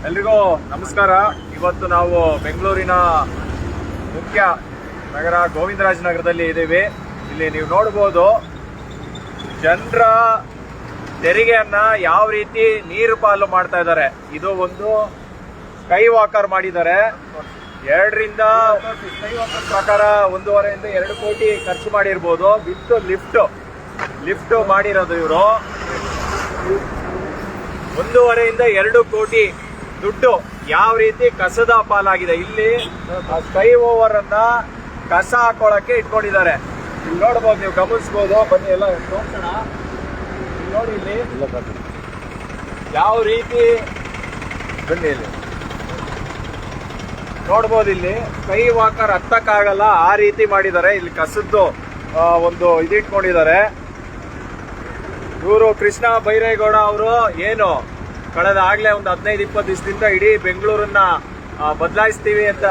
ಎಲ್ರಿಗೂ ನಮಸ್ಕಾರ. ಇವತ್ತು ನಾವು ಬೆಂಗಳೂರಿನ ಮುಖ್ಯ ನಗರ ಗೋವಿಂದರಾಜನಗರದಲ್ಲಿ ಇದ್ದೀವಿ. ಇಲ್ಲಿ ನೀವು ನೋಡ್ಬೋದು ಜನರ ತೆರಿಗೆಯನ್ನ ಯಾವ ರೀತಿ ನೀರು ಪಾಲು ಮಾಡ್ತಾ ಇದ್ದಾರೆ. ಇದು ಒಂದು ಸ್ಕೈ ವಾಕರ್ ಮಾಡಿದ್ದಾರೆ. 2ರಿಂದ ಪ್ರಕಾರ 1.5 ಇಂದ 2 ಕೋಟಿ ಖರ್ಚು ಮಾಡಿರ್ಬೋದು. ವಿತ್ ಲಿಫ್ಟ್ ಮಾಡಿರೋದು ಇವರು 1.5 ಇಂದ 2 ಕೋಟಿ ದುಡ್ಡು ಯಾವ ರೀತಿ ಕಸದ ಪಾಲಾಗಿದೆ. ಇಲ್ಲಿ ಸ್ಕೈ ಓವರ್ ಅನ್ನ ಕಸ ಹಾಕೊಳ್ಳಕ್ಕೆ ಇಟ್ಕೊಂಡಿದ್ದಾರೆ. ಇಲ್ಲಿ ನೋಡ್ಬೋದು, ನೀವು ಗಮನಿಸಬಹುದು. ಬನ್ನಿ ಎಲ್ಲ ತೋರ್ಸೋಣ. ನೋಡಿ ಇಲ್ಲಿ ಯಾವ ರೀತಿ ಬನ್ನಿ ಇಲ್ಲಿ ನೋಡ್ಬೋದು. ಇಲ್ಲಿ ಸ್ಕೈ ವಾಕರ್ ಹತ್ತಕ್ಕಾಗಲ್ಲ, ಆ ರೀತಿ ಮಾಡಿದ್ದಾರೆ. ಇಲ್ಲಿ ಕಸದ್ದು ಒಂದು ಇದಿಟ್ಕೊಂಡಿದ್ದಾರೆ. ಇವರು ಕೃಷ್ಣ ಬೈರೇಗೌಡ ಅವರು ಏನು ಕಳೆದ ಆಗ್ಲೇ ಒಂದು 15-20 ದಿವಸದಿಂದ ಇಡೀ ಬೆಂಗಳೂರನ್ನ ಬದಲಾಯಿಸ್ತೀವಿ ಅಂತ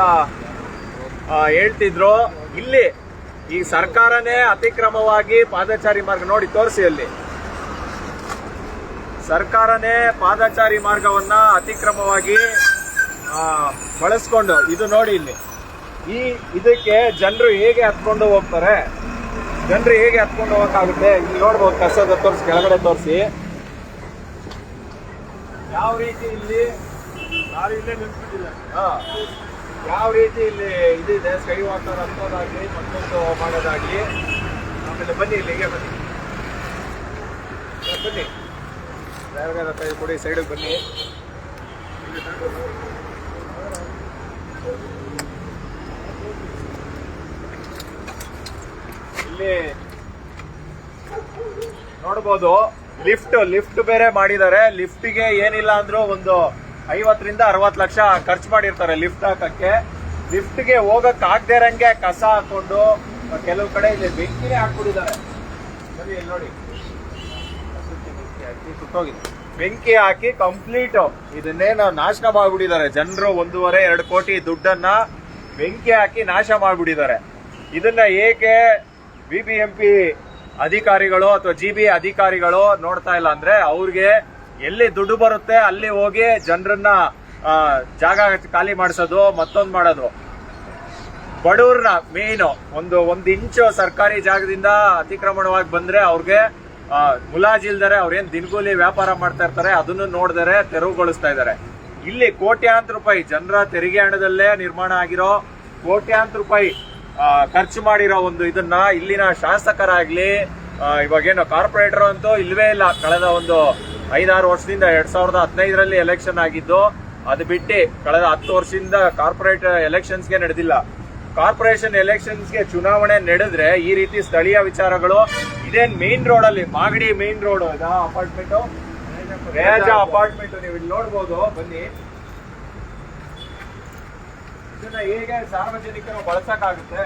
ಹೇಳ್ತಿದ್ರು. ಇಲ್ಲಿ ಈ ಸರ್ಕಾರನೇ ಅತಿಕ್ರಮವಾಗಿ ಪಾದಚಾರಿ ಮಾರ್ಗ ನೋಡಿ ತೋರಿಸಿ. ಅಲ್ಲಿ ಸರ್ಕಾರನೇ ಪಾದಚಾರಿ ಮಾರ್ಗವನ್ನ ಅತಿಕ್ರಮವಾಗಿ ಬಳಸ್ಕೊಂಡು ಇದು ನೋಡಿ. ಇಲ್ಲಿ ಇದಕ್ಕೆ ಜನರು ಹೇಗೆ ಹತ್ಕೊಂಡು ಹೋಗ್ತಾರೆ, ಜನರು ಹೇಗೆ ಹತ್ಕೊಂಡು ಹೋಗಕ್ಕಾಗುತ್ತೆ. ಇಲ್ಲಿ ನೋಡ್ಬೋದು, ಕಸದ ತೋರಿಸಿ, ಕೆಳಗಡೆ ತೋರಿಸಿ ಯಾವ ರೀತಿ ಇಲ್ಲಿ ಯಾವ ರೀತಿ ಇಲ್ಲಿ ಇದಿದೆ. ಸ್ಕೈ ವಾಕರ್ ಹತ್ತೋದಾಗ್ಲಿ, ಮತ್ತೊಂದು ಮಾಡೋದಾಗ್ಲಿ. ಆಮೇಲೆ ಬನ್ನಿ ಇಲ್ಲಿಗೆ ಬನ್ನಿ ಡ್ರೈವರ್ ಕೈ ಕೊಡಿ, ಸೈಡಿಗೆ ಬನ್ನಿ. ಇಲ್ಲಿ ನೋಡ್ಬೋದು ಲಿಫ್ಟ್ ಬೇರೆ ಮಾಡಿದ್ದಾರೆ. ಲಿಫ್ಟ್ಗೆ ಏನಿಲ್ಲ ಅಂದ್ರೂ ಒಂದು 50ರಿಂದ 60 ಲಕ್ಷ ಖರ್ಚು ಮಾಡಿರ್ತಾರೆ ಲಿಫ್ಟ್ ಹಾಕಕ್ಕೆ. ಲಿಫ್ಟ್ಗೆ ಹೋಗಕ್ ಆಗದೆ ಇರಂಗೆ ಕಸ ಹಾಕೊಂಡು ಕೆಲವು ಕಡೆ ಇಲ್ಲಿ ಬೆಂಕಿನೇ ಹಾಕ್ಬಿಟ್ಟಿದ್ದಾರೆ. ಸರಿ, ಇಲ್ಲಿ ನೋಡಿ, ಬೆಂಕಿ ಹಾಕಿ ಕಂಪ್ಲೀಟ್ ಇದನ್ನೇನು ನಾಶ ಮಾಡ್ಬಿಟ್ಟಿದ್ದಾರೆ. ಜನರು 1.5-2 ಕೋಟಿ ದುಡ್ಡನ್ನ ಬೆಂಕಿ ಹಾಕಿ ನಾಶ ಮಾಡ್ಬಿಟ್ಟಿದ್ದಾರೆ. ಇದನ್ನ ಏಕೆ BBMP ಅಧಿಕಾರಿಗಳು ಅಥವಾ GB ಅಧಿಕಾರಿಗಳು ನೋಡ್ತಾ ಇಲ್ಲ ಅಂದ್ರೆ, ಅವ್ರಿಗೆ ಎಲ್ಲಿ ದುಡ್ಡು ಬರುತ್ತೆ ಅಲ್ಲಿ ಹೋಗಿ ಜನರನ್ನ ಜಾಗ ಖಾಲಿ ಮಾಡಿಸೋದು, ಮತ್ತೊಂದು ಮಾಡೋದು. ಬಡವ್ರನ್ನ ಮೇನ್ ಒಂದು ಇಂಚು ಸರ್ಕಾರಿ ಜಾಗದಿಂದ ಅತಿಕ್ರಮಣವಾಗಿ ಬಂದ್ರೆ ಅವ್ರಿಗೆ ಮುಲಾಜಿಲ್ದರೆ ಅವ್ರೇನ್ ದಿನಗೂಲಿ ವ್ಯಾಪಾರ ಮಾಡ್ತಾ ಇರ್ತಾರೆ, ಅದನ್ನು ನೋಡಿದರೆ ತೆರವುಗೊಳಿಸ್ತಾ ಇದ್ದಾರೆ. ಇಲ್ಲಿ ಕೋಟ್ಯಾಂತರ ರೂಪಾಯಿ ಜನರ ತೆರಿಗೆ ಹಣದಲ್ಲೇ ನಿರ್ಮಾಣ ಆಗಿರೋ ಕೋಟ್ಯಾಂತರ ರೂಪಾಯಿ ಖರ್ಚು ಮಾಡಿರೋ ಒಂದು ಇದನ್ನ ಇಲ್ಲಿನ ಶಾಸಕರಾಗ್ಲಿ, ಇವಾಗೇನು ಕಾರ್ಪೊರೇಟರ್ ಅಂತೂ ಇಲ್ವೇ ಇಲ್ಲ. ಕಳೆದ ಒಂದು 5-6 ವರ್ಷದಿಂದ 2015ರಲ್ಲಿ ಎಲೆಕ್ಷನ್ ಆಗಿದ್ದು, ಅದು ಬಿಟ್ಟು ಕಳೆದ 10 ವರ್ಷದಿಂದ ಕಾರ್ಪೊರೇಟ್ ಎಲೆಕ್ಷನ್ಸ್ಗೆ ನಡೆದಿಲ್ಲ. ಕಾರ್ಪೊರೇಷನ್ ಎಲೆಕ್ಷನ್ಸ್ಗೆ ಚುನಾವಣೆ ನಡೆದ್ರೆ ಈ ರೀತಿ ಸ್ಥಳೀಯ ವಿಚಾರಗಳು ಇದೇನ್ ಮೇನ್ ರೋಡ್ ಅಲ್ಲಿ, ಮಾಗಡಿ ಮೇನ್ ರೋಡ್ ಅಪಾರ್ಟ್ಮೆಂಟ್, ರೇಜ ಅಪಾರ್ಟ್ಮೆಂಟ್, ನೀವು ಇಲ್ಲಿ ನೋಡ್ಬೋದು. ಬನ್ನಿ, ಇದನ್ನ ಹೇಗೆ ಸಾರ್ವಜನಿಕರು ಬಳಸಕ್ಕಾಗುತ್ತೆ.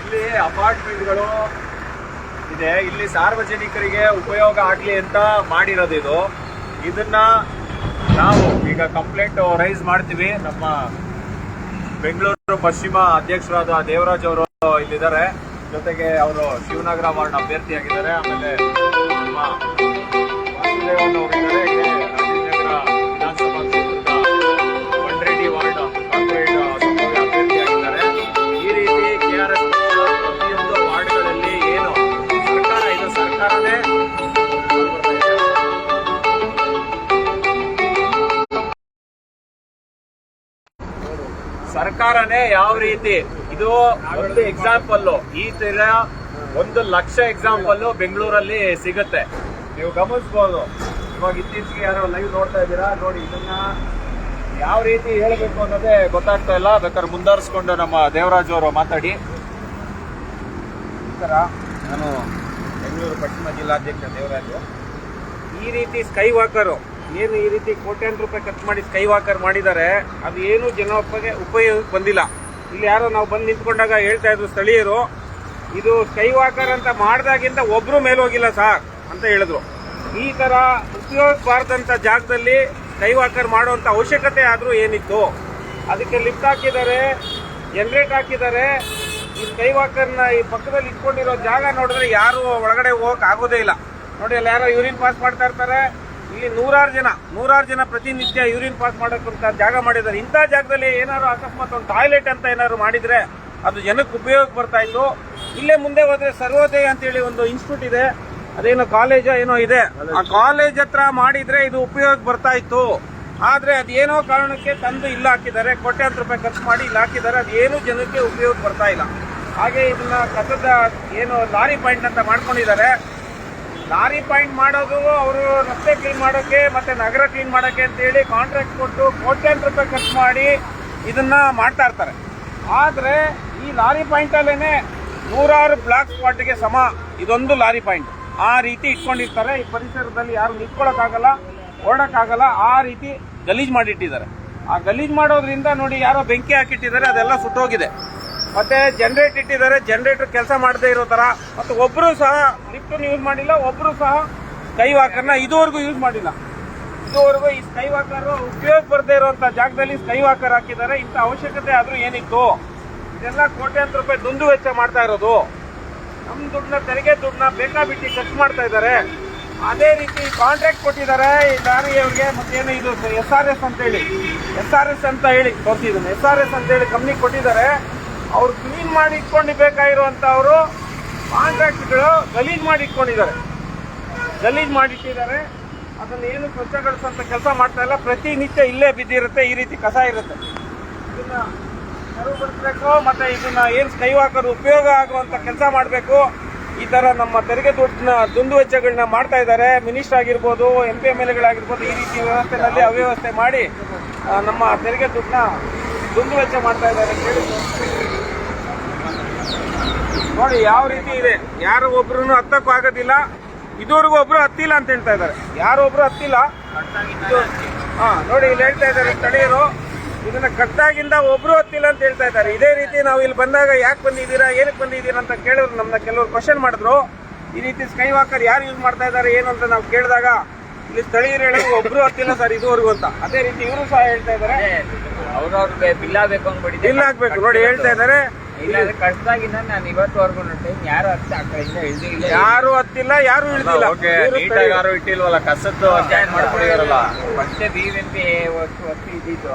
ಇಲ್ಲಿ ಅಪಾರ್ಟ್ಮೆಂಟ್ಗಳು ಇದೆ, ಇಲ್ಲಿ ಸಾರ್ವಜನಿಕರಿಗೆ ಉಪಯೋಗ ಆಗ್ಲಿ ಅಂತ ಮಾಡಿರೋದು ಇದು. ಇದನ್ನ ನಾವು ಈಗ ಕಂಪ್ಲೇಂಟ್ ರೈಸ್ ಮಾಡ್ತೀವಿ. ನಮ್ಮ ಬೆಂಗಳೂರು ಪಶ್ಚಿಮ ಅಧ್ಯಕ್ಷರಾದ ದೇವರಾಜ್ ಅವರು ಇಲ್ಲಿದ್ದಾರೆ, ಜೊತೆಗೆ ಅವರು ಶಿವನಗರ ವಾರ್ಡ್ ಅಭ್ಯರ್ಥಿಯಾಗಿದ್ದಾರೆ. ಆಮೇಲೆ ನಮ್ಮ ವಾಸುದೇವನ್ ಅವರಿದ್ದಾರೆ, ರಾಜೇಂದ್ರ ವಿಧಾನಸಭಾ ಕ್ಷೇತ್ರದ ಬಂಡ್ರೆಡ್ಡಿ ವಾರ್ಡ್ ಕಾರ್ಪೊರೇಟ್ ಸಂಭಾವ್ಯ ಅಭ್ಯರ್ಥಿಯಾಗಿದ್ದಾರೆ. ಈ ರೀತಿ KRS ಪ್ರತಿಯೊಂದು ವಾರ್ಡ್ಗಳಲ್ಲಿ ಏನು ಸರ್ಕಾರ ಇದು ಸರ್ಕಾರನೇ ಸರ್ಕಾರನೇ ಯಾವ ರೀತಿ ಇದು ಒಂದು ಎಕ್ಸಾಂಪಲ್. ಈ ತರ 1 ಲಕ್ಷ ಎಕ್ಸಾಂಪಲ್ ಬೆಂಗಳೂರಲ್ಲಿ ಸಿಗುತ್ತೆ, ನೀವು ಗಮನಿಸಬಹುದು. ಇವಾಗ ಇತ್ತೀಚೆಗೆ ಯಾರೋ ಲೈವ್ ನೋಡ್ತಾ ಇದ್ದೀರಾ ನೋಡಿ. ಇದನ್ನ ಯಾವ ರೀತಿ ಹೇಳಬೇಕು ಅನ್ನೋದೇ ಗೊತ್ತಾಗ್ತಾ ಇಲ್ಲ. ಬೇಕಾದ್ರೆ ಮುಂದುವರಿಸ್ಕೊಂಡು ನಮ್ಮ ದೇವರಾಜ್ ಅವರು ಮಾತಾಡಿ. ನಾನು ಬೆಂಗಳೂರು ಪಶ್ಚಿಮ ಜಿಲ್ಲಾಧ್ಯಕ್ಷ ದೇವರಾಜು. ಈ ರೀತಿ ಸ್ಕೈ ವಾಕರು ಏನು ಈ ರೀತಿ ಕೋಟ್ಯಾಂತರ ರೂಪಾಯಿ ಖರ್ಚು ಮಾಡಿ ಸ್ಕೈ ವಾಕರ್ ಮಾಡಿದ್ದಾರೆ, ಅದು ಏನು ಉಪಯೋಗಕ್ಕೆ ಬಂದಿಲ್ಲ. ಇಲ್ಲಿ ಯಾರೋ ನಾವು ಬಂದು ನಿಂತ್ಕೊಂಡಾಗ ಹೇಳ್ತಾ ಇದ್ರು ಸ್ಥಳೀಯರು, ಇದು ಸ್ಕೈ ವಾಕರ್ ಅಂತ ಮಾಡಿದಾಗಿಂದ ಒಬ್ರು ಮೇಲೆ ಹೋಗಿಲ್ಲ ಸಾರ್ ಅಂತ ಹೇಳಿದ್ರು. ಈ ತರ ಉಪಯೋಗ ಬಾರದಂತ ಜಾಗದಲ್ಲಿ ಸ್ಕೈ ವಾಕರ್ ಮಾಡುವಂತ ಅವಶ್ಯಕತೆ ಆದ್ರೂ ಏನಿತ್ತು? ಅದಕ್ಕೆ ಲಿಫ್ಟ್ ಹಾಕಿದ್ದಾರೆ, ಜನರೇಟ್ ಹಾಕಿದ್ದಾರೆ. ಈ ಸ್ಕೈ ವಾಕರ್ನ ಈ ಪಕ್ಕದಲ್ಲಿ ಇಟ್ಕೊಂಡಿರೋ ಜಾಗ ನೋಡಿದ್ರೆ ಯಾರು ಒಳಗಡೆ ಹೋಗಕ್ ಆಗೋದೇ ಇಲ್ಲ. ನೋಡಿ ಅಲ್ಲಿ ಯಾರೋ ಯೂರಿನ್ ಪಾಸ್ ಮಾಡ್ತಾ ಇರ್ತಾರೆ. ಇಲ್ಲಿ ನೂರಾರು ಜನ ಪ್ರತಿನಿತ್ಯ ಯೂರಿನ್ ಪಾಸ್ ಮಾಡೋಕ್ಕಂತ ಜಾಗ ಮಾಡಿದ್ದಾರೆ. ಇಂಥ ಜಾಗದಲ್ಲಿ ಏನಾದ್ರು ಅಕಸ್ಮಾತ್ ಒಂದು ಟಾಯ್ಲೆಟ್ ಅಂತ ಏನಾದ್ರು ಮಾಡಿದ್ರೆ ಅದು ಜನಕ್ಕೆ ಉಪಯೋಗ ಬರ್ತಾ ಇತ್ತು. ಇಲ್ಲೇ ಮುಂದೆ ಹೋದ್ರೆ ಸರ್ವೋದಯ ಅಂತೇಳಿ ಒಂದು ಇನ್ಸ್ಟಿಟ್ಯೂಟ್ ಇದೆ, ಅದೇನೋ ಕಾಲೇಜ್ ಏನೋ ಇದೆ, ಆ ಕಾಲೇಜ್ ಹತ್ರ ಮಾಡಿದ್ರೆ ಇದು ಉಪಯೋಗ ಬರ್ತಾ ಇತ್ತು. ಆದ್ರೆ ಅದೇನೋ ಕಾರಣಕ್ಕೆ ತಂದು ಇಲ್ಲ ಹಾಕಿದ್ದಾರೆ, ಕೋಟ್ಯಾಂತರ ರೂಪಾಯಿ ಖರ್ಚು ಮಾಡಿ ಇಲ್ಲಿ ಹಾಕಿದ್ದಾರೆ. ಅದೇನು ಜನಕ್ಕೆ ಉಪಯೋಗ ಬರ್ತಾ ಇಲ್ಲ. ಹಾಗೆ ಇದನ್ನ ಕಸದ ಏನು ಲಾರಿ ಪಾಯಿಂಟ್ ಅಂತ ಮಾಡ್ಕೊಂಡಿದ್ದಾರೆ. ಲಾರಿ ಪಾಯಿಂಟ್ ಮಾಡೋದು ಅವರು ರಸ್ತೆ ಕ್ಲೀನ್ ಮಾಡೋಕೆ ಮತ್ತೆ ನಗರ ಕ್ಲೀನ್ ಮಾಡೋಕೆ ಅಂತ ಹೇಳಿ ಕಾಂಟ್ರಾಕ್ಟ್ ಕೊಟ್ಟು ಕೋಟ್ಯಾಂತರ ರೂಪಾಯಿ ಖರ್ಚು ಮಾಡಿ ಇದನ್ನ ಮಾಡ್ತಾ ಇರ್ತಾರೆ. ಆದ್ರೆ ಈ ಲಾರಿ ಪಾಯಿಂಟ್ ಅಲ್ಲೇನೆ ನೂರಾರು ಬ್ಲಾಕ್ ಸ್ಪಾಟ್ಗೆ ಸಮ ಇದೊಂದು ಲಾರಿ ಪಾಯಿಂಟ್. ಆ ರೀತಿ ಇಟ್ಕೊಂಡಿರ್ತಾರೆ. ಈ ಪರಿಸರದಲ್ಲಿ ಯಾರು ನಿಂತ್ಕೊಳ್ಳೋಕ್ಕಾಗಲ್ಲ, ಓಡಕ್ಕಾಗಲ್ಲ, ಆ ರೀತಿ ಗಲೀಜ್ ಮಾಡಿಟ್ಟಿದ್ದಾರೆ. ಆ ಗಲೀಜ್ ಮಾಡೋದ್ರಿಂದ ನೋಡಿ ಯಾರೋ ಬೆಂಕಿ ಹಾಕಿಟ್ಟಿದ್ದಾರೆ, ಅದೆಲ್ಲ ಸುಟ್ಟೋಗಿದೆ. ಮತ್ತೆ ಜನರೇಟ್ ಇಟ್ಟಿದ್ದಾರೆ, ಜನರೇಟರ್ ಕೆಲಸ ಮಾಡದೇ ಇರೋ ತರ. ಮತ್ತೆ ಒಬ್ರು ಸಹ ಲಿಫ್ಟ್ ಯೂಸ್ ಮಾಡಿಲ್ಲ, ಒಬ್ರು ಸಹ ಸ್ಕೈ ವಾಕರ್ನ ಇದುವರೆಗೂ ಯೂಸ್ ಮಾಡಿಲ್ಲ. ಇದುವರೆಗೂ ಈ ಸ್ಕೈ ವಾಕರ್ ಉಪಯೋಗ ಬರದೇ ಇರುವಂತ ಜಾಗದಲ್ಲಿ ಸ್ಕೈ ವಾಕರ್ ಹಾಕಿದ್ದಾರೆ. ಇಂಥ ಅವಶ್ಯಕತೆ ಆದ್ರೂ ಏನಿತ್ತು? ಇದೆಲ್ಲ ಕೋಟ್ಯಾಂತರ ರೂಪಾಯಿ ದುಂದು ವೆಚ್ಚ ಮಾಡ್ತಾ ಇರೋದು. ನಮ್ಮ ದುಡ್ಡನ್ನ, ತೆರಿಗೆ ದುಡ್ಡನ್ನ ಬೇಕಾಬಿಟ್ಟಿ ಖರ್ಚು ಮಾಡ್ತಾ ಇದ್ದಾರೆ. ಅದೇ ರೀತಿ ಕಾಂಟ್ರಾಕ್ಟ್ ಕೊಟ್ಟಿದ್ದಾರೆ ಈ ಲಾರಿಯವ್ರಿಗೆ. ಮತ್ತೇನು ಇದು SRS ಅಂತ ಹೇಳಿ ತೋರಿಸಿದ್ರು. SRS ಅಂತ ಹೇಳಿ ಕಂಪ್ನಿ ಕೊಟ್ಟಿದ್ದಾರೆ. ಅವ್ರು ಕ್ಲೀನ್ ಮಾಡಿ ಇಟ್ಕೊಂಡಿರ್ಬೇಕಾಗಿರುವಂತವ್ರು ಕಾಂಟ್ರಾಕ್ಟ್ಗಳು ಗಲೀಜ್ ಮಾಡಿ ಇಟ್ಟಿದ್ದಾರೆ. ಅದನ್ನ ಏನು ಸ್ವಚ್ಛಗೊಳಿಸುವಂತ ಕೆಲಸ ಮಾಡ್ತಾ ಇಲ್ಲ. ಪ್ರತಿನಿತ್ಯ ಇಲ್ಲೇ ಬಿದ್ದಿರುತ್ತೆ, ಈ ರೀತಿ ಕಸ ಇರುತ್ತೆ. ಇದನ್ನ ತೆರವುಗೊಳಿಸಬೇಕು. ಮತ್ತೆ ಇದನ್ನ ಏನ್ ಸ್ಕೈ ವಾಕರ್ ಉಪಯೋಗ ಆಗುವಂತ ಕೆಲಸ ಮಾಡಬೇಕು. ಈ ತರ ನಮ್ಮ ತೆರಿಗೆ ದುಡ್ಡನ್ನ ದುಂದು ವೆಚ್ಚಗಳನ್ನ ಮಾಡ್ತಾ ಇದ್ದಾರೆ. ಮಿನಿಸ್ಟರ್ ಆಗಿರ್ಬೋದು, MP MLA ಗಳಾಗಿರ್ಬೋದು, ಈ ರೀತಿ ವ್ಯವಸ್ಥೆನಲ್ಲಿ ಅವ್ಯವಸ್ಥೆ ಮಾಡಿ ನಮ್ಮ ತೆರಿಗೆ ದುಡ್ಡನ್ನ ದುಂದು ವೆಚ್ಚ ಮಾಡ್ತಾ ಇದ್ದಾರೆ. ನೋಡಿ ಯಾವ ರೀತಿ ಇದೆ. ಯಾರು ಒಬ್ರು ಹತ್ತಕ್ಕೂ ಆಗೋದಿಲ್ಲ. ಇದುವರೆಗೂ ಒಬ್ರು ಹತ್ತಿಲ್ಲ ಅಂತ ಹೇಳ್ತಾ ಇದ್ದಾರೆ. ಯಾರೊಬ್ರು ಹತ್ತಿಲ್ಲ. ನೋಡಿ ಇಲ್ಲಿ ಹೇಳ್ತಾ ಇದ್ದಾರೆ ಸ್ಥಳೀಯರು, ಇದನ್ನ ಕಟ್ಟಾಗಿಂದ ಒಬ್ರು ಹತ್ತಿಲ್ಲ ಅಂತ ಹೇಳ್ತಾ ಇದ್ದಾರೆ. ಇದೇ ರೀತಿ ನಾವು ಇಲ್ಲಿ ಬಂದಾಗ ಯಾಕೆ ಬಂದಿದ್ದೀರಾ, ಏನಕ್ಕೆ ಬಂದಿದ್ದೀರಾ ಅಂತ ಕೇಳಿದ್ರು. ನಮ್ಮನ್ನ ಕೆಲವರು ಕ್ವಶನ್ ಮಾಡಿದ್ರು. ಈ ರೀತಿ ಸ್ಕೈ ವಾಕರ್ ಯಾರು ಯೂಸ್ ಮಾಡ್ತಾ ಇದ್ದಾರೆ ಏನು ಅಂತ ನಾವು ಕೇಳಿದಾಗ ಇಲ್ಲಿ ಸ್ಥಳೀಯರು ಹೇಳೋದು ಒಬ್ರು ಹತ್ತಿಲ್ಲ ಸರ್ ಇದುವರೆಗೂ ಅಂತ. ಅದೇ ರೀತಿ ಇವರು ಸಹ ಹೇಳ್ತಾ ಇದ್ದಾರೆ ಅವ್ರವ್ರಿಗೆ ಬಿಲ್ ಆಗ್ಬೇಕು ಅಂದ್ಬಿಟ್ಟು ಬಿಲ್ ಹಾಕ್ಬೇಕು. ನೋಡಿ ಹೇಳ್ತಾ ಇದ್ದಾರೆ ಕಷ್ಟದಾಗಿಂದ ನಾನು ಇವತ್ತುವರೆಗೂ ಯಾರು ಹತ್ತಿ ಆ ಕಡೆಯಿಂದ ಇಳಿದಿಲ್ಲ, ಯಾರು ಹತ್ತಿಲ್ಲ, ಯಾರು ಇಳಿದಿಲ್ಲ. ನೀಟಾಗಿ ಯಾರು ಇಟ್ಟಿಲ್ವಲ್ಲ, ಕಸದ್ದು ಜಾಯಿನ್ ಮಾಡ್ಕೊಂಡಿದಾರಲ್ಲ. ಮತ್ತೆ BBMP ಹೊತ್ತು ಇದ್ದಿದ್ದು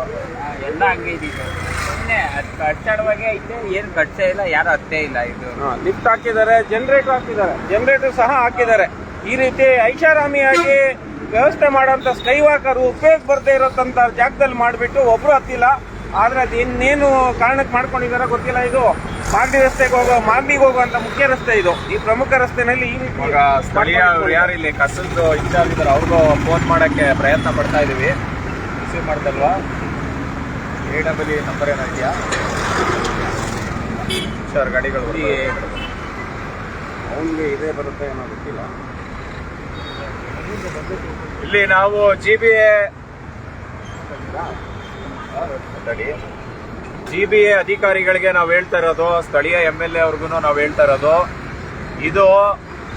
ಎಲ್ಲ ಹಂಗೆ ಇದ್ದಿದ್ದು. ಸುಮ್ಮನೆ ಅದು ಕಟ್ಟಾಡುವಾಗೆ ಐತೆ, ಏನು ಕಟ್ಸೇ ಇಲ್ಲ, ಯಾರು ಹತ್ತೇ ಇಲ್ಲ. ಇದು ಲಿಫ್ಟ್ ಹಾಕಿದ್ದಾರೆ, ಜನರೇಟರ್ ಸಹ ಹಾಕಿದ್ದಾರೆ. ಈ ರೀತಿ ಐಷಾರಾಮಿಯಾಗಿ ವ್ಯವಸ್ಥೆ ಮಾಡುವಂತ ಸ್ಕೈ ವಾಕರ್ ಉಪಯೋಗ ಬರದೇ ಇರೋಂತ ಜಾಗದಲ್ಲಿ ಮಾಡಿಬಿಟ್ಟು ಒಬ್ರು ಹತ್ತಿಲ್ಲ. ಆದ್ರೆ ಅದು ಇನ್ನೇನು ಕಾರಣಕ್ಕೆ ಮಾಡ್ಕೊಂಡಿದಾರ ಗೊತ್ತಿಲ್ಲ. ಇದು ಮಾಗಡಿಗೆ ಹೋಗುವಂತ ಮುಖ್ಯ ರಸ್ತೆ ಇದು. ಈ ಪ್ರಮುಖ ರಸ್ತೆನಲ್ಲಿ ಈ ರೀತಿ ಸ್ಥಳೀಯ ಯಾರು ಇಲ್ಲಿ ಕಸದ್ದು ಇನ್ಚಾರ್ಜ್ ಇದ್ದಾರೆ, ಅವ್ರಿಗೂ ಫೋನ್ ಮಾಡಕ್ಕೆ ಪ್ರಯತ್ನ ಪಡ್ತಾ ಇದೀವಿ. ರಿಸೀವ್ ಮಾಡ್ದಲ್ವಾ? AWE ನಂಬರ್ ಏನೋ ಇದೆಯಾ ಸರ್? ಗಾಡಿಗಳು ಅವನಿಗೆ ಇದೇ ಬರುತ್ತೆ ಏನೋ ಗೊತ್ತಿಲ್ಲ. ಇಲ್ಲಿ ನಾವು GBA ಅಧಿಕಾರಿಗಳಿಗೆ ನಾವು ಹೇಳ್ತಾ ಇರೋದು, ಸ್ಥಳೀಯ MLA ಅವ್ರಿಗೂ ನಾವು ಹೇಳ್ತಾ ಇರೋದು, ಇದು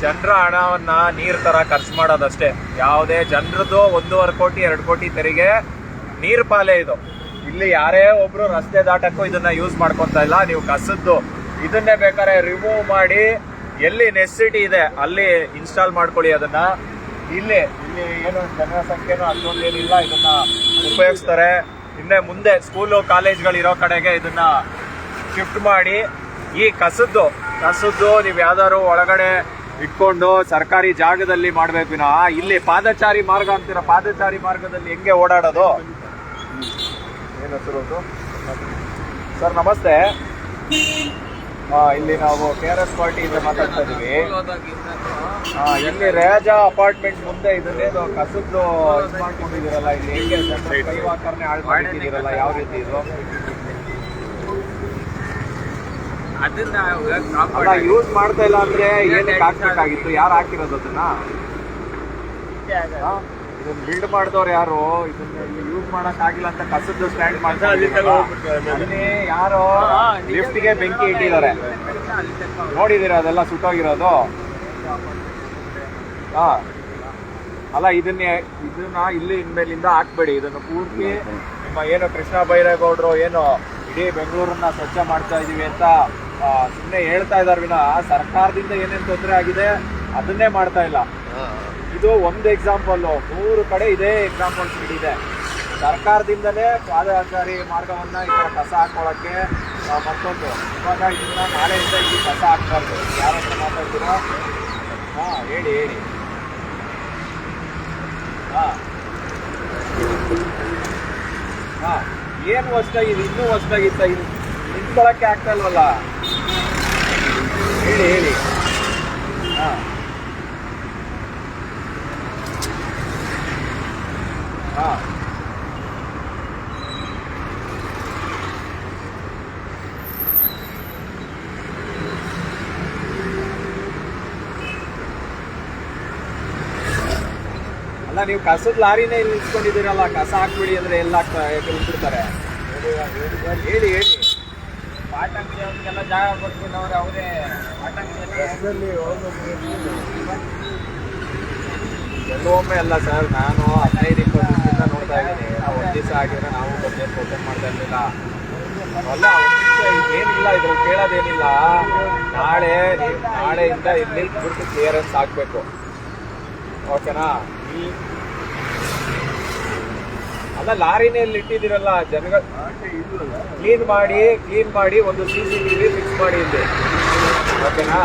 ಜನರ ಹಣವನ್ನ ನೀರ್ ತರ ಖರ್ಚು ಮಾಡೋದಷ್ಟೇ. ಯಾವುದೇ ಜನರದ್ದು 1.5 ಕೋಟಿ 2 ಕೋಟಿ ತೆರಿಗೆ ನೀರ್ ಪಾಲೆ ಇದು. ಇಲ್ಲಿ ಯಾರೇ ಒಬ್ರು ರಸ್ತೆ ದಾಟಕ್ಕೂ ಇದನ್ನ ಯೂಸ್ ಮಾಡ್ಕೊಂತ ಇಲ್ಲ. ನೀವು ಕಸದ್ದು ಇದನ್ನೇ ಬೇಕಾದ್ರೆ ರಿಮೂವ್ ಮಾಡಿ ಎಲ್ಲಿ ನೆಸೆಸಿಟಿ ಇದೆ ಅಲ್ಲಿ ಇನ್ಸ್ಟಾಲ್ ಮಾಡ್ಕೊಳ್ಳಿ ಅದನ್ನ. ಇಲ್ಲಿ ಏನು ಜನರ ಸಂಖ್ಯೆನೂ ಅಷ್ಟೊಂದೇನಿಲ್ಲ, ಇದನ್ನ ಉಪಯೋಗಿಸ್ತಾರೆ. ಇನ್ನೇ ಮುಂದೆ ಸ್ಕೂಲು ಕಾಲೇಜ್ಗಳು ಇರೋ ಕಡೆಗೆ ಇದನ್ನ ಶಿಫ್ಟ್ ಮಾಡಿ ಈ ಕಸದ್ದು ನೀವು ಯಾವ್ದಾದ್ರು ಒಳಗಡೆ ಇಟ್ಕೊಂಡು ಸರ್ಕಾರಿ ಜಾಗದಲ್ಲಿ ಮಾಡ್ಬೇಕು ವಿನಃ ಇಲ್ಲಿ ಪಾದಚಾರಿ ಮಾರ್ಗ ಅಂತೀರ, ಪಾದಚಾರಿ ಮಾರ್ಗದಲ್ಲಿ ಹೆಂಗೆ ಓಡಾಡೋದು? ಏನು ಹೆಸರು ಸರ್? ನಮಸ್ತೆ. ಇಲ್ಲಿ ನಾವು KRS ಪಾರ್ಟಿಯಿಂದ ಮಾತಾಡ್ತಾ ಇದೀವಿ. ಇಲ್ಲಿ ರೇಜಾ ಅಪಾರ್ಟ್ಮೆಂಟ್ ಮುಂದೆ ಇದನ್ನೇನು ಕಸದ್ದು ಇದು ಮಾಡ್ಕೊಂಡಿದ್ದೀರಲ್ಲ, ಇಲ್ಲಿ ಹೇಗೆ ಸ್ಕೈ ವಾಕರ್ನೇ ಹಾಳು ಮಾಡಿದ್ದೀರಲ್ಲ, ಯಾವ ರೀತಿ ಇದು? ಅದನ್ನ ಯೂಸ್ ಮಾಡ್ತಾ ಇಲ್ಲ ಅಂದ್ರೆ ಏನಕ್ಕೆ ಹಾಕ್ಬೇಕಾಗಿತ್ತು? ಯಾರು ಹಾಕಿರೋದು ಅದನ್ನ? ಇದನ್ನ ಬಿಲ್ಡ್ ಮಾಡಿದವ್ರು ಯಾರು? ಇದನ್ನ ಯೂಸ್ ಮಾಡಕ್ ಆಗಿಲ್ಲ ಅಂತ ಕಸದ್ದು ಸ್ಟ್ಯಾಂಡ್ ಮಾಡ್ತಾರೆ. ಯಾರೋ ಲಿಫ್ಟ್ಗೆ ಬೆಂಕಿ ಇಟ್ಟಿದ್ದಾರೆ, ನೋಡಿದೀರ ಅದೆಲ್ಲ ಸುಟ್ಟೋಗಿರೋದು? ಅಲ್ಲ ಇದನ್ನ ಇಲ್ಲಿ ಇನ್ಮೇಲಿಂದ ಹಾಕ್ಬೇಡಿ. ಇದನ್ನು ಪೂರ್ತಿ ನಿಮ್ಮ ಏನು ಕೃಷ್ಣ ಬೈರೇಗೌಡರು ಏನು ಇಡೀ ಬೆಂಗಳೂರನ್ನ ಸ್ವಚ್ಛ ಮಾಡ್ತಾ ಇದೀವಿ ಅಂತ ಸುಮ್ಮನೆ ಹೇಳ್ತಾ ಇದಾರೆ ವಿನ ಸರ್ಕಾರದಿಂದ ಏನೇನು ತೊಂದರೆ ಆಗಿದೆ ಅದನ್ನೇ ಮಾಡ್ತಾ ಇಲ್ಲ. ಇದು ಒಂದು ಎಕ್ಸಾಂಪಲ್, 3 ಕಡೆ ಇದೇ ಎಕ್ಸಾಂಪಲ್ ಇದೆ. ಸರ್ಕಾರದಿಂದಲೇ ಪಾದಚಾರಿ ಮಾರ್ಗವನ್ನ ಈ ಥರ ಕಸ ಹಾಕೊಳ್ಳೋಕ್ಕೆ ಮತ್ತೊಂದು ಇವಾಗ ಇದನ್ನ ನಾಳೆಯಿಂದ ಇಲ್ಲಿ ಕಸ ಹಾಕ್ಬಾರ್ದು. ಯಾರ ಹತ್ರ ಮಾತಾಡ್ತೀರಾ? ಹೇಳಿ ಏನು ಹೊಸ್ದಾಗಿದೆ? ಇನ್ನೂ ಹೊಸ್ದಾಗಿತ್ತ? ನಿಂತ್ಕೊಳಕ್ಕೆ ಆಗ್ತಾ ಇಲ್ವಲ್ಲ? ಹೇಳಿ ಅಲ್ಲ, ನೀವು ಕಸದ ಲಾರಿನೇ ಇಲ್ಲಿ ನಿಂತ್ಕೊಂಡಿದ್ದೀರಲ್ಲ, ಕಸ ಹಾಕ್ಬಿಡಿ ಅಂದ್ರೆ ಎಲ್ಲ ಬಿಡ್ತಾರೆ. ಹೇಳಿ ಪಾಟಂಗಿ ಅವ್ರಿಗೆಲ್ಲ ಜಾಗ ಕೊಟ್ಬಿಟ್ಟವ್ರೆ, ಅವರೇ ಪಾಟಂಗಿಯಲ್ಲಿ ಕೆಲವೊಮ್ಮೆ ಅಲ್ಲ ಸರ್, ನಾನು 15-20 ದಿವಸದಿಂದ ನೋಡ್ತಾ ಇದ್ದೀನಿ. ನಾವು 1 ದಿವಸ ಆಗಿದ್ರೆ ನಾವು ಬಜೆಟ್ ಓಪನ್ ಮಾಡ್ತಾ ಇರಲಿಲ್ಲ. ಅಲ್ಲ, ಏನಿಲ್ಲ ಇದ್ರಲ್ಲಿ ಕೇಳೋದೇನಿಲ್ಲ. ನಾಳೆಯಿಂದ ಇಲ್ಲಿ ಬಿಟ್ಟು ಕ್ಲಿಯರೆನ್ಸ್ ಆಗಬೇಕು, ಓಕೆನಾ? ಅಲ್ಲ, ಲಾರಿನೇ ಇಲ್ಲಿ ಇಟ್ಟಿದ್ದೀರಲ್ಲ, ಜನಗಳು ಕ್ಲೀನ್ ಮಾಡಿ ಒಂದು CCTV ಫಿಕ್ಸ್ ಮಾಡಿ ಇಲ್ಲಿ, ಓಕೆನಾ?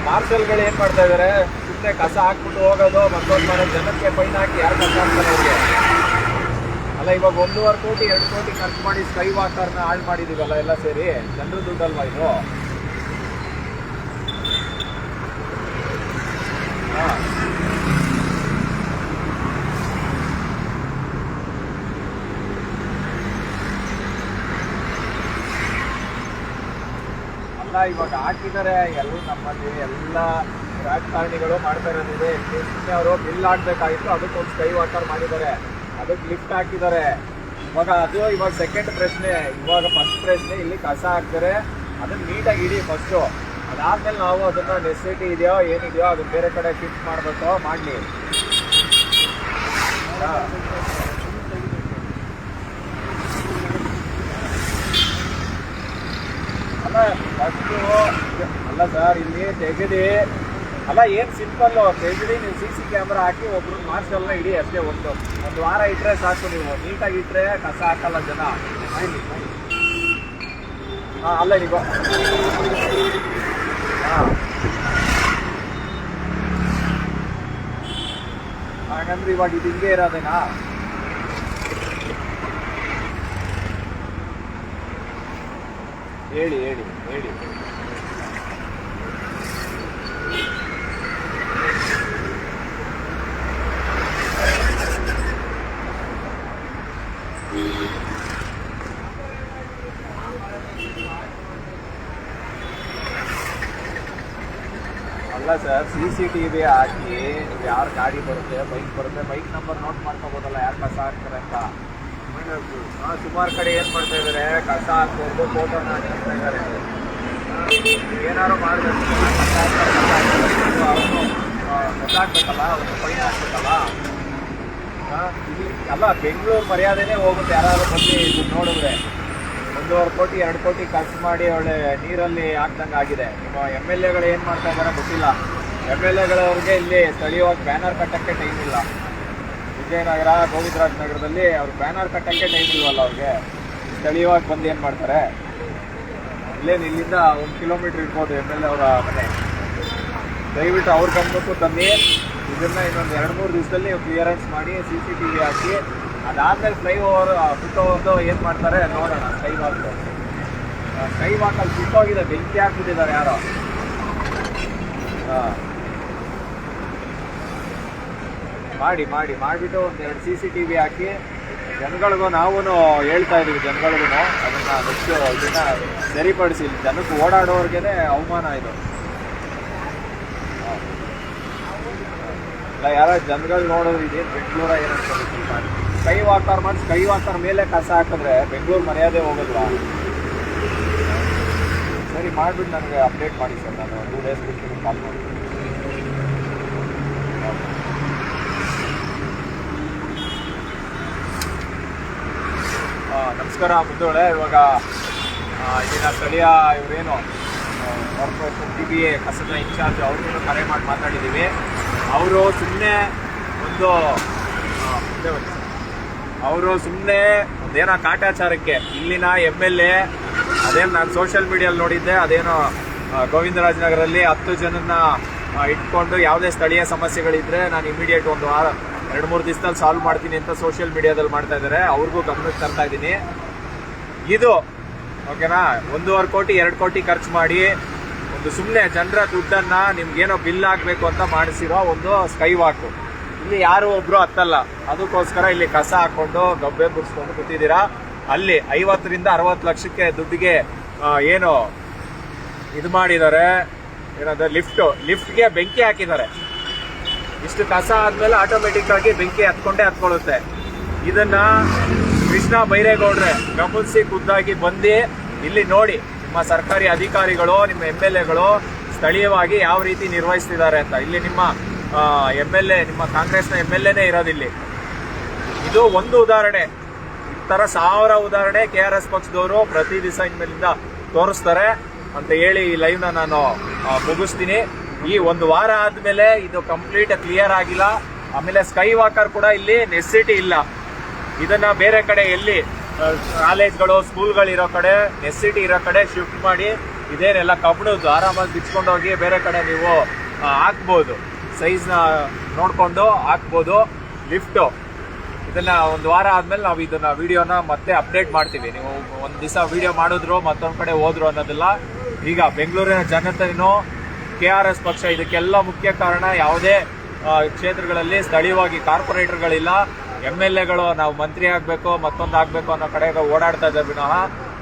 ಮಾರ್ಷಲ್ಗಳು ಏನ್ ಮಾಡ್ತಾ ಇದಾರೆ? ಸುಮ್ಮನೆ ಕಸ ಹಾಕ್ಬಿಟ್ಟು ಹೋಗೋದು, ಮತ್ತೊಂದು ಮಾಡೋ, ಜನಕ್ಕೆ ಫೈನ್ ಹಾಕಿ ಯಾರು ಕಸ ಹಾಕ್ತಾರೆ ಅವ್ರಿಗೆ? ಅಲ್ಲ, ಇವಾಗ 1.5 ಕೋಟಿ 2 ಕೋಟಿ ಖರ್ಚು ಮಾಡಿ ಸ್ಕೈ ವಾಕರ್ನ ಹಾಳು ಮಾಡಿದೀವಲ್ಲ ಎಲ್ಲ ಸೇರಿ. ಜನರು ದುಡ್ಡಲ್ವಾ ಇದು? ಅಲ್ಲ, ಇವಾಗ ಹಾಕಿದ್ದಾರೆ ಎಲ್ಲರೂ. ನಮ್ಮಲ್ಲಿ ಎಲ್ಲ ರಾಜಕಾರಣಿಗಳು ಮಾಡ್ತಾ ಇರೋದಿದೆ. ಸುಮ್ಮನೆ ಅವರು ಬಿಲ್ ಹಾಕ್ಬೇಕಾಗಿತ್ತು, ಅದಕ್ಕೊಂದು ಸ್ಕೈ ವಾಕರ್ ಮಾಡಿದ್ದಾರೆ, ಅದಕ್ಕೆ ಲಿಫ್ಟ್ ಹಾಕಿದ್ದಾರೆ. ಇವಾಗ ಸೆಕೆಂಡ್ ಪ್ರಶ್ನೆ. ಇವಾಗ ಫಸ್ಟ್ ಪ್ರಶ್ನೆ, ಇಲ್ಲಿ ಕಸ ಹಾಕ್ತಾರೆ, ಅದನ್ನ ನೀಟಾಗಿ ಇಡಿ ಫಸ್ಟು. ಅದಾದ್ಮೇಲೆ ನಾವು ಅದನ್ನ ನೆಸೆಸಿಟಿ ಇದೆಯೋ ಏನಿದೆಯೋ ಅದನ್ನ ಬೇರೆ ಕಡೆ ಶಿಫ್ಟ್ ಮಾಡಬೇಕು, ಮಾಡಲಿ. ಅಲ್ಲ ಫಸ್ಟು ಅಲ್ಲ ಸರ್, ಇಲ್ಲಿ ತೆಗೆದಿ. ಅಲ್ಲ, ಏನು ಸಿಂಪಲ್ಲು, ತೆಗೆದಿ ನೀವು CC ಕ್ಯಾಮ್ರಾ ಹಾಕಿ ಒಬ್ರು ಮಾರ್ಷಲ್ನ ಇಡಿ ಅಷ್ಟೇ. ಒಂದು ವಾರ ಇಟ್ಟರೆ ಸಾಕು. ನೀವು ನೀಟಾಗಿ ಇಟ್ಟರೆ ಕಸ ಹಾಕಲ್ಲ ಜನ. ಅಲ್ಲ ಈಗ ಹಾಗಂದ್ರೆ ಇವಾಗ ಇದು ಹಿಂಗೆ ಇರೋದೇನಾ? ಹೇಳಿ ಅಲ್ಲ ಸರ್, CCTV ಹಾಕಿ ಯಾರು ಗಾಡಿ ಬರುತ್ತೆ, ಬೈಕ್ ನಂಬರ್ ನೋಟ್ ಮಾಡ್ಕೋಬೋದಲ್ಲ ಯಾರು ಕಸ ಹಾಕ್ತಾರೆ ಅಂತ. ಸುಮಾರು ಕಡೆ ಏನು ಮಾಡ್ತಾ ಇದ್ದಾರೆ, ಕಸ ಹಾಕ್ಬೋದು, ಫೋಟೋನ ಹಾಕ್ತಾ ಇದ್ದಾರೆ. ಏನಾದ್ರು ಮಾಡಬೇಕು, ಅವನು ಗೊತ್ತಾಗ್ಬೇಕಲ್ಲ, ಒಂದು ಫೈನ್ ಹಾಕ್ಬೇಕಲ್ಲ. ಅಲ್ಲ, ಬೆಂಗಳೂರು ಮರ್ಯಾದೆನೇ ಹೋಗುತ್ತೆ ಯಾರಾದ್ರೂ ಬಂದು ಇದು ನೋಡಿದ್ರೆ. 1.5 ಕೋಟಿ 2 ಕೋಟಿ ಖರ್ಚು ಮಾಡಿ ಒಳ್ಳೆ ನೀರಲ್ಲಿ ಹಾಕ್ದಂಗೆ ಆಗಿದೆ. ನಿಮ್ಮ MLAಗಳು ಏನು ಮಾಡ್ತಾ ಇದ್ದಾರೆ ಗೊತ್ತಿಲ್ಲ. MLAಗಳವ್ರಿಗೆ ಇಲ್ಲಿ ಸ್ಥಳೀಯವಾಗಿ ಬ್ಯಾನರ್ ಕಟ್ಟಕ್ಕೆ ಟೈಮ್ ಇಲ್ಲ. ವಿಜಯನಗರ, ಗೋವಿಂದರಾಜ ನಗರದಲ್ಲಿ ಅವ್ರು ಬ್ಯಾನರ್ ಕಟ್ಟಕ್ಕೆ ಟೈಮ್ ಇಲ್ವಲ್ಲ ಅವ್ರಿಗೆ. ಸ್ಥಳೀಯವಾಗಿ ಬಂದು ಏನು ಮಾಡ್ತಾರೆ? ಇಲ್ಲಿಂದ 1 ಕಿಲೋಮೀಟರ್ ಇರ್ಬೋದು MLA ಅವರ ಮನೆ. ದಯವಿಟ್ಟು ಅವ್ರು ಬಂದ್ಬಿಟ್ಟು ತನ್ನಿ, ಇದನ್ನ ಇನ್ನೊಂದು 2-3 ದಿವಸದಲ್ಲಿ ಕ್ಲಿಯರೆನ್ಸ್ ಮಾಡಿ CCTV ಹಾಕಿ. ಅದಾದ್ಮೇಲೆ ಫ್ಲೈಓವರ್ ಸುತ್ತೋದು ಏನು ಮಾಡ್ತಾರೆ ನೋಡೋಣ. ಸ್ಕೈ ವಾಕಲ್ಲಿ ಸುತ್ತೋಗಿದೆ, ಬೆಂಕಿ ಹಾಕ್ಬಿಟ್ಟಿದ್ದಾರೆ ಯಾರೋ. ಮಾಡಿಬಿಟ್ಟು ಒಂದು 2 CCTV ಹಾಕಿ. ಜನಗಳಿಗೂ ನಾವು ಹೇಳ್ತಾ ಇದೀವಿ, ಜನಗಳಿಗೂ ಅದನ್ನ ನೆಕ್ಸ್ಟ್ ಇದನ್ನ ಸರಿಪಡಿಸಿ. ಜನಕ್ಕೆ ಓಡಾಡೋರ್ಗೆ ಅವಮಾನ ಇದು. ಇಲ್ಲ, ಯಾರೋ ಜನಗಳು ನೋಡೋದು ಇದೇನು ಬೆಂಗಳೂರ ಏನಂತ ಸ್ಕೈ ವಾಕರ್ ಮಾಡಿ, ಸ್ಕೈ ವಾಕರ್ ಮೇಲೆ ಕಸ ಹಾಕಿದ್ರೆ ಬೆಂಗಳೂರು ಮರ್ಯಾದೆ ಹೋಗಲ್ವಾ? ಸರಿ, ಮಾಡಿಬಿಟ್ಟು ನನಗೆ ಅಪ್ಡೇಟ್ ಮಾಡಿ ಸರ್. ನಾನು 2 ಡೇಸ್ ಬಿಟ್ಟು ಕಾಲ್ ಮಾಡ್ತೀನಿ. ನಮಸ್ಕಾರ ಮುಂದೋಳೆ. ಇವಾಗ ಇಲ್ಲಿನ ಸ್ಥಳೀಯ ಇವರೇನು ಕಾರ್ಪೊರೇಷನ್ DBA ಕಸದ ಇನ್ಚಾರ್ಜ್ ಅವ್ರಿಗೂ ಕರೆ ಮಾಡಿ ಮಾತಾಡಿದ್ದೀವಿ. ಅವರು ಸುಮ್ಮನೆ ಒಂದೇನೋ ಕಾಟಾಚಾರಕ್ಕೆ ಇಲ್ಲಿನ MLA ಅದೇನು ನಾನು ಸೋಷಿಯಲ್ ಮೀಡಿಯಲ್ಲಿ ನೋಡಿದ್ದೆ, ಅದೇನೋ ಗೋವಿಂದರಾಜನಗರಲ್ಲಿ 10 ಜನನ್ನ ಇಟ್ಕೊಂಡು ಯಾವುದೇ ಸ್ಥಳೀಯ ಸಮಸ್ಯೆಗಳಿದ್ರೆ ನಾನು ಇಮಿಡಿಯೇಟ್ ಒಂದು 2-3 ದಿವಸದಲ್ಲಿ ಸಾಲ್ವ್ ಮಾಡ್ತೀನಿ ಅಂತ ಸೋಷಿಯಲ್ ಮೀಡಿಯಾದಲ್ಲಿ ಮಾಡ್ತಾ ಇದ್ದಾರೆ. ಅವ್ರಿಗೂ ಗಮನಕ್ಕೆ ತರ್ತಾ ಇದ್ದೀನಿ. ಇದು ಓಕೆನಾ, 1.5 ಕೋಟಿ 2 ಕೋಟಿ ಖರ್ಚು ಮಾಡಿ ಒಂದು ಸುಮ್ಮನೆ ಜನರ ದುಡ್ಡನ್ನ ನಿಮ್ಗೇನೋ ಬಿಲ್ ಆಗಬೇಕು ಅಂತ ಮಾಡಿಸಿರೋ ಒಂದು ಸ್ಕೈ ವಾಕು. ಇಲ್ಲಿ ಯಾರು ಒಬ್ರು ಹತ್ತಲ್ಲ, ಅದಕ್ಕೋಸ್ಕರ ಇಲ್ಲಿ ಕಸ ಹಾಕೊಂಡು ಗಬ್ಬೆ ಬುರ್ಸ್ಕೊಂಡು ಕೂತಿದ್ದೀರಾ. ಅಲ್ಲಿ 50 ರಿಂದ 60 ಲಕ್ಷಕ್ಕೆ ದುಡ್ಡಿಗೆ ಏನು ಇದು ಮಾಡಿದ್ದಾರೆ, ಏನಂದ್ರೆ ಲಿಫ್ಟ್ಗೆ ಬೆಂಕಿ ಹಾಕಿದ್ದಾರೆ. ಇಷ್ಟು ಕಸ ಆದ್ಮೇಲೆ ಆಟೋಮೆಟಿಕ್ ಆಗಿ ಬೆಂಕಿ ಹತ್ಕೊಳ್ಳುತ್ತೆ. ಇದನ್ನ ಕೃಷ್ಣ ಬೈರೇಗೌಡ್ರೆ ಗಮನಿಸಿ ಖುದ್ದಾಗಿ ಬಂದು ಇಲ್ಲಿ ನೋಡಿ ನಿಮ್ಮ ಸರ್ಕಾರಿ ಅಧಿಕಾರಿಗಳು, ನಿಮ್ಮ MLAಗಳು ಸ್ಥಳೀಯವಾಗಿ ಯಾವ ರೀತಿ ನಿರ್ವಹಿಸ್ತಿದ್ದಾರೆ ಅಂತ. ಇಲ್ಲಿ ನಿಮ್ಮ MLA, ನಿಮ್ಮ ಕಾಂಗ್ರೆಸ್ನ MLAನೇ ಇರೋದಿಲ್ಲಿ. ಇದು ಒಂದು ಉದಾಹರಣೆ. ಈ ತರ 1000 ಉದಾಹರಣೆ KRS ಪಕ್ಷದವರು ಪ್ರತಿ ದಿವಸ ಇನ್ಮೇಲಿಂದ ತೋರಿಸ್ತಾರೆ ಅಂತ ಹೇಳಿ ಈ ಲೈವ್ನ ನಾನು ಮುಗಿಸ್ತೀನಿ. ಈ 1 ವಾರ ಆದ್ಮೇಲೆ ಇದು ಕಂಪ್ಲೀಟ್ ಕ್ಲಿಯರ್ ಆಗಿಲ್ಲ. ಆಮೇಲೆ ಸ್ಕೈ ವಾಕರ್ ಕೂಡ ಇಲ್ಲಿ ನೆಸೆಸಿಟಿ ಇಲ್ಲ. ಇದನ್ನ ಬೇರೆ ಕಡೆ ಎಲ್ಲಿ ಕಾಲೇಜ್ಗಳು ಸ್ಕೂಲ್ಗಳಿರೋ ಕಡೆ ನೆಸೆಸಿಟಿ ಇರೋ ಕಡೆ ಶಿಫ್ಟ್ ಮಾಡಿ ಇದೇನೆಲ್ಲ ಕಬ್ಬಣದ್ದು ಆರಾಮಾಗಿ ಬಿಚ್ಕೊಂಡು ಹೋಗಿ ಬೇರೆ ಕಡೆ ನೀವು ಹಾಕ್ಬೋದು, ಸೈಜ್ನ ನೋಡ್ಕೊಂಡು ಹಾಕ್ಬೋದು. ಲಿಫ್ಟು ಇದನ್ನ 1 ವಾರ ಆದ್ಮೇಲೆ ನಾವು ಇದನ್ನ ವಿಡಿಯೋನ ಮತ್ತೆ ಅಪ್ಡೇಟ್ ಮಾಡ್ತೀವಿ. ನೀವು ಒಂದು ದಿವಸ ವಿಡಿಯೋ ಮಾಡಿದ್ರು ಮತ್ತೊಂದು ಕಡೆ ಹೋದ್ರು ಅನ್ನೋದಿಲ್ಲ. ಈಗ ಬೆಂಗಳೂರಿನ ಜನತೆನೂ KRS ಪಕ್ಷ ಇದಕ್ಕೆಲ್ಲ ಮುಖ್ಯ ಕಾರಣ. ಯಾವುದೇ ಕ್ಷೇತ್ರಗಳಲ್ಲಿ ಸ್ಥಳೀಯವಾಗಿ ಕಾರ್ಪೊರೇಟರ್ಗಳಿಲ್ಲ, MLAಗಳು ನಾವು ಮಂತ್ರಿ ಆಗಬೇಕು ಮತ್ತೊಂದು ಆಗಬೇಕು ಅನ್ನೋ ಕಡೆಗೆ ಓಡಾಡ್ತಾ ಇದ್ದಾರೆ ವಿನಃ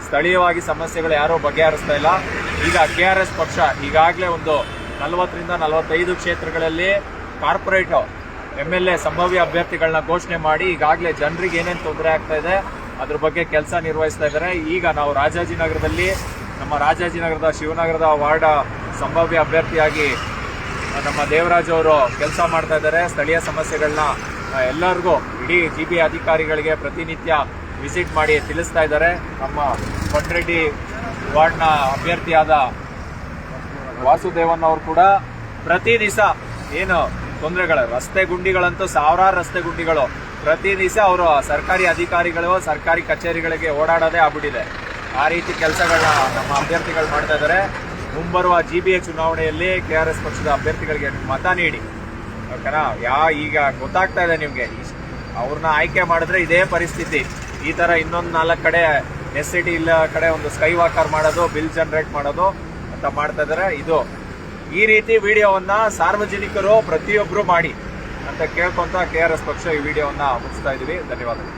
ಸ್ಥಳೀಯವಾಗಿ ಸಮಸ್ಯೆಗಳು ಯಾರೂ ಬಗೆಹರಿಸ್ತಾ ಇಲ್ಲ. ಈಗ KRS ಪಕ್ಷ ಈಗಾಗಲೇ ಒಂದು 40 ರಿಂದ 45 ಕ್ಷೇತ್ರಗಳಲ್ಲಿ ಕಾರ್ಪೊರೇಟ್ MLA ಸಂಭಾವ್ಯ ಅಭ್ಯರ್ಥಿಗಳನ್ನ ಘೋಷಣೆ ಮಾಡಿ ಈಗಾಗಲೇ ಜನರಿಗೆ ಏನೇನು ತೊಂದರೆ ಆಗ್ತಾ ಇದೆ ಅದ್ರ ಬಗ್ಗೆ ಕೆಲಸ ನಿರ್ವಹಿಸ್ತಾ ಇದ್ದಾರೆ. ಈಗ ನಾವು ರಾಜಾಜಿನಗರದಲ್ಲಿ ನಮ್ಮ ರಾಜಾಜಿನಗರದ ಶಿವನಗರದ ವಾರ್ಡ್ ಸಂಭಾವ್ಯ ಅಭ್ಯರ್ಥಿಯಾಗಿ ನಮ್ಮ ದೇವರಾಜ್ ಅವರು ಕೆಲಸ ಮಾಡ್ತಾ ಇದ್ದಾರೆ. ಸ್ಥಳೀಯ ಸಮಸ್ಯೆಗಳನ್ನ ಎಲ್ಲರಿಗೂ ಇಡೀ GBA ಅಧಿಕಾರಿಗಳಿಗೆ ಪ್ರತಿನಿತ್ಯ ವಿಸಿಟ್ ಮಾಡಿ ತಿಳಿಸ್ತಾ ಇದ್ದಾರೆ. ನಮ್ಮ ಕೊಂಡ್ರೆಡ್ಡಿ ವಾರ್ಡ್ನ ಅಭ್ಯರ್ಥಿಯಾದ ವಾಸುದೇವನ್ ಅವರು ಕೂಡ ಪ್ರತಿ ದಿವಸ ಏನು ತೊಂದರೆಗಳು, ರಸ್ತೆ ಗುಂಡಿಗಳಂತೂ 1000 ರಸ್ತೆ ಗುಂಡಿಗಳು ಪ್ರತಿ ದಿವಸ ಅವರು ಸರ್ಕಾರಿ ಅಧಿಕಾರಿಗಳು ಸರ್ಕಾರಿ ಕಚೇರಿಗಳಿಗೆ ಓಡಾಡೋದೇ ಆಗ್ಬಿಟ್ಟಿದೆ. ಆ ರೀತಿ ಕೆಲಸಗಳನ್ನ ನಮ್ಮ ಅಭ್ಯರ್ಥಿಗಳು ಮಾಡ್ತಾ ಇದ್ದಾರೆ. ಮುಂಬರುವ GBA ಚುನಾವಣೆಯಲ್ಲಿ KRS ಪಕ್ಷದ ಅಭ್ಯರ್ಥಿಗಳಿಗೆ ಮತ ನೀಡಿ, ಓಕೆನಾ. ಈಗ ಗೊತ್ತಾಗ್ತಾ ಇದೆ ನಿಮಗೆ, ಅವ್ರನ್ನ ಆಯ್ಕೆ ಮಾಡಿದ್ರೆ ಇದೇ ಪರಿಸ್ಥಿತಿ. ಈ ತರ ಇನ್ನೊಂದು 4 ಕಡೆ ನೆಸೆಸಿಟಿ ಇಲ್ಲ ಕಡೆ ಒಂದು ಸ್ಕೈ ವಾಕರ್ ಮಾಡೋದು, ಬಿಲ್ ಜನರೇಟ್ ಮಾಡೋದು ಅಂತ ಮಾಡ್ತಾ ಇದ್ದಾರೆ. ಇದು ಈ ರೀತಿ ವಿಡಿಯೋವನ್ನ ಸಾರ್ವಜನಿಕರು ಪ್ರತಿಯೊಬ್ಬರು ಮಾಡಿ ಅಂತ ಕೇಳ್ಕೊಂತ KRS ಪಕ್ಷ ಈ ವಿಡಿಯೋವನ್ನ ಮುಗಿಸ್ತಾ ಇದೀವಿ. ಧನ್ಯವಾದಗಳು.